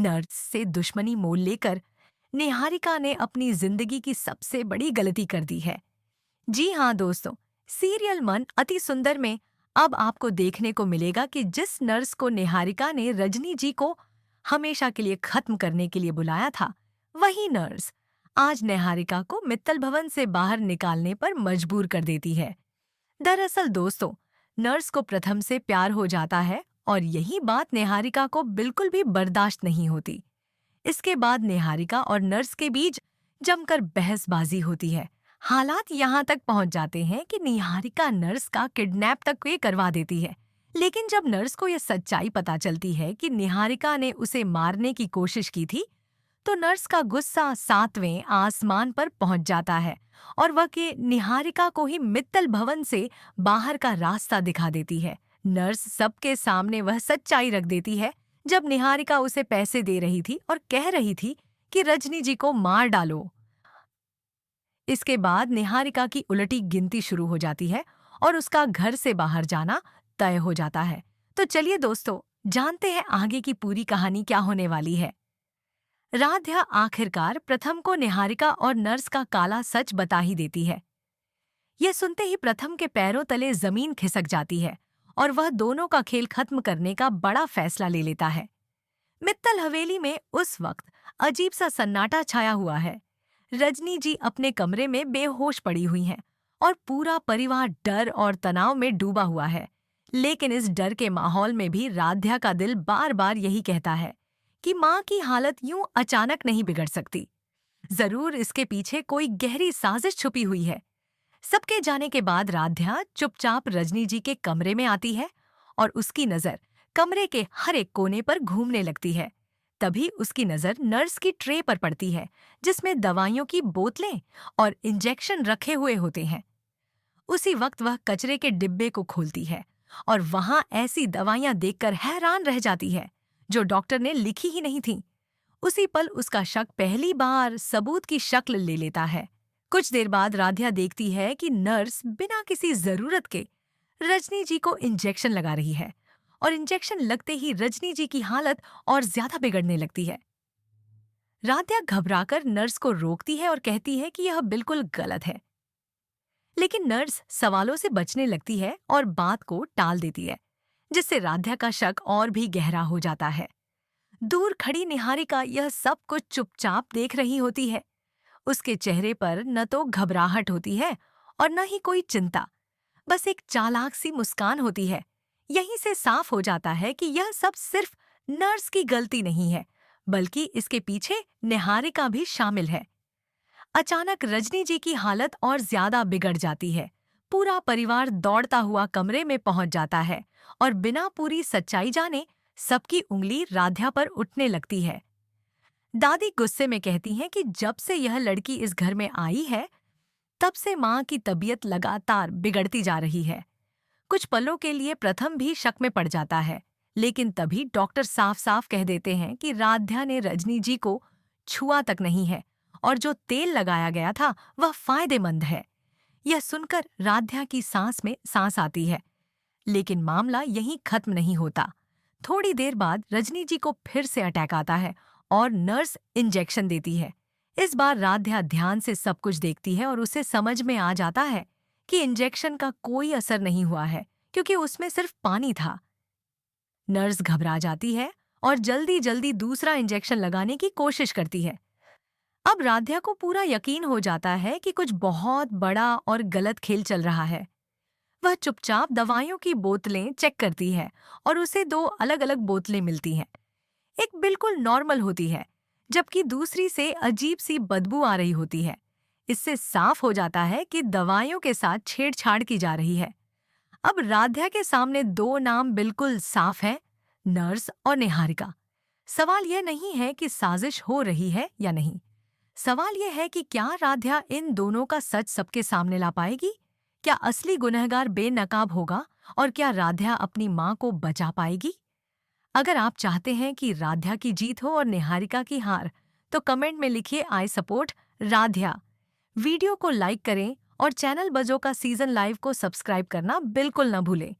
Nurse से दुश्मनी मोल लेकर निहारिका ने अपनी जिंदगी की सबसे बड़ी गलती कर दी है। जी हाँ दोस्तों, सीरियल मन अति सुंदर में अब आपको देखने को मिलेगा कि जिस नर्स को निहारिका ने रजनी जी को हमेशा के लिए खत्म करने के लिए बुलाया था, वही नर्स आज निहारिका को मित्तल भवन से बाहर निकालने पर मजबूर कर देती है। दरअसल दोस्तों, नर्स को प्रथम से प्यार हो जाता है और यही बात निहारिका को बिल्कुल भी बर्दाश्त नहीं होती। इसके बाद निहारिका और नर्स के बीच जमकर बहसबाजी होती है। हालात यहाँ तक पहुँच जाते हैं कि निहारिका नर्स का किडनैप तक ये करवा देती है। लेकिन जब नर्स को यह सच्चाई पता चलती है कि निहारिका ने उसे मारने की कोशिश की थी, तो नर्स का गुस्सा 7वें आसमान पर पहुंच जाता है और वह के निहारिका को ही मित्तल भवन से बाहर का रास्ता दिखा देती है। नर्स सबके सामने वह सच्चाई रख देती है जब निहारिका उसे पैसे दे रही थी और कह रही थी कि रजनी जी को मार डालो। इसके बाद निहारिका की उलटी गिनती शुरू हो जाती है और उसका घर से बाहर जाना तय हो जाता है। तो चलिए दोस्तों, जानते हैं आगे की पूरी कहानी क्या होने वाली है। राध्या आखिरकार प्रथम को निहारिका और नर्स का काला सच बता ही देती है। यह सुनते ही प्रथम के पैरों तले जमीन खिसक जाती है और वह दोनों का खेल खत्म करने का बड़ा फैसला ले लेता है। मित्तल हवेली में उस वक्त अजीब सा सन्नाटा छाया हुआ है। रजनी जी अपने कमरे में बेहोश पड़ी हुई हैं और पूरा परिवार डर और तनाव में डूबा हुआ है। लेकिन इस डर के माहौल में भी राध्या का दिल बार बार यही कहता है कि माँ की हालत यूं अचानक नहीं बिगड़ सकती। जरूर इसके पीछे कोई गहरी साजिश छुपी हुई है। सबके जाने के बाद राध्या चुपचाप रजनी जी के कमरे में आती है और उसकी नजर कमरे के हर एक कोने पर घूमने लगती है। तभी उसकी नजर नर्स की ट्रे पर पड़ती है जिसमें दवाइयों की बोतलें और इंजेक्शन रखे हुए होते हैं। उसी वक्त वह कचरे के डिब्बे को खोलती है और वहां ऐसी दवाइयां देखकर हैरान रह जाती है जो डॉक्टर ने लिखी ही नहीं थी। उसी पल उसका शक पहली बार सबूत की शक्ल ले लेता है। कुछ देर बाद राध्या देखती है कि नर्स बिना किसी जरूरत के रजनी जी को इंजेक्शन लगा रही है और इंजेक्शन लगते ही रजनी जी की हालत और ज्यादा बिगड़ने लगती है। राध्या घबराकर नर्स को रोकती है और कहती है कि यह बिल्कुल गलत है। लेकिन नर्स सवालों से बचने लगती है और बात को टाल देती है, जिससे राध्या का शक और भी गहरा हो जाता है। दूर खड़ी निहारिका यह सब कुछ चुपचाप देख रही होती है। उसके चेहरे पर न तो घबराहट होती है और न ही कोई चिंता, बस एक चालाक सी मुस्कान होती है। यहीं से साफ हो जाता है कि यह सब सिर्फ नर्स की गलती नहीं है, बल्कि इसके पीछे निहारिका भी शामिल है। अचानक रजनी जी की हालत और ज्यादा बिगड़ जाती है। पूरा परिवार दौड़ता हुआ कमरे में पहुंच जाता है और बिना पूरी सच्चाई जाने सबकी उंगली राध्या पर उठने लगती है। दादी गुस्से में कहती हैं कि जब से यह लड़की इस घर में आई है, तब से माँ की तबीयत लगातार बिगड़ती जा रही है। कुछ पलों के लिए प्रथम भी शक में पड़ जाता है, लेकिन तभी डॉक्टर साफ साफ कह देते हैं कि राध्या ने रजनी जी को छुआ तक नहीं है और जो तेल लगाया गया था वह फायदेमंद है। यह सुनकर राध्या की सांस में सांस आती है। लेकिन मामला यहीं खत्म नहीं होता। थोड़ी देर बाद रजनी जी को फिर से अटैक आता है और नर्स इंजेक्शन देती है। इस बार राध्या ध्यान से सब कुछ देखती है और उसे समझ में आ जाता है कि इंजेक्शन का कोई असर नहीं हुआ है, क्योंकि उसमें सिर्फ पानी था। नर्स घबरा जाती है और जल्दी जल्दी दूसरा इंजेक्शन लगाने की कोशिश करती है। अब राध्या को पूरा यकीन हो जाता है कि कुछ बहुत बड़ा और गलत खेल चल रहा है। वह चुपचाप दवाइयों की बोतलें चेक करती है और उसे 2 अलग-अलग बोतलें मिलती हैं। एक बिल्कुल नॉर्मल होती है, जबकि दूसरी से अजीब सी बदबू आ रही होती है। इससे साफ हो जाता है कि दवाइयों के साथ छेड़छाड़ की जा रही है। अब राध्या के सामने 2 नाम बिल्कुल साफ हैं, नर्स और निहारिका। सवाल यह नहीं है कि साजिश हो रही है या नहीं। सवाल यह है कि क्या राध्या इन दोनों का सच सबके सामने ला पाएगी? क्या असली गुनहगार बेनकाब होगा और क्या राध्या अपनी माँ को बचा पाएगी? अगर आप चाहते हैं कि राध्या की जीत हो और निहारिका की हार, तो कमेंट में लिखिए आई सपोर्ट राध्या। वीडियो को लाइक करें और चैनल बजो का सीजन लाइव को सब्सक्राइब करना बिल्कुल न भूलें।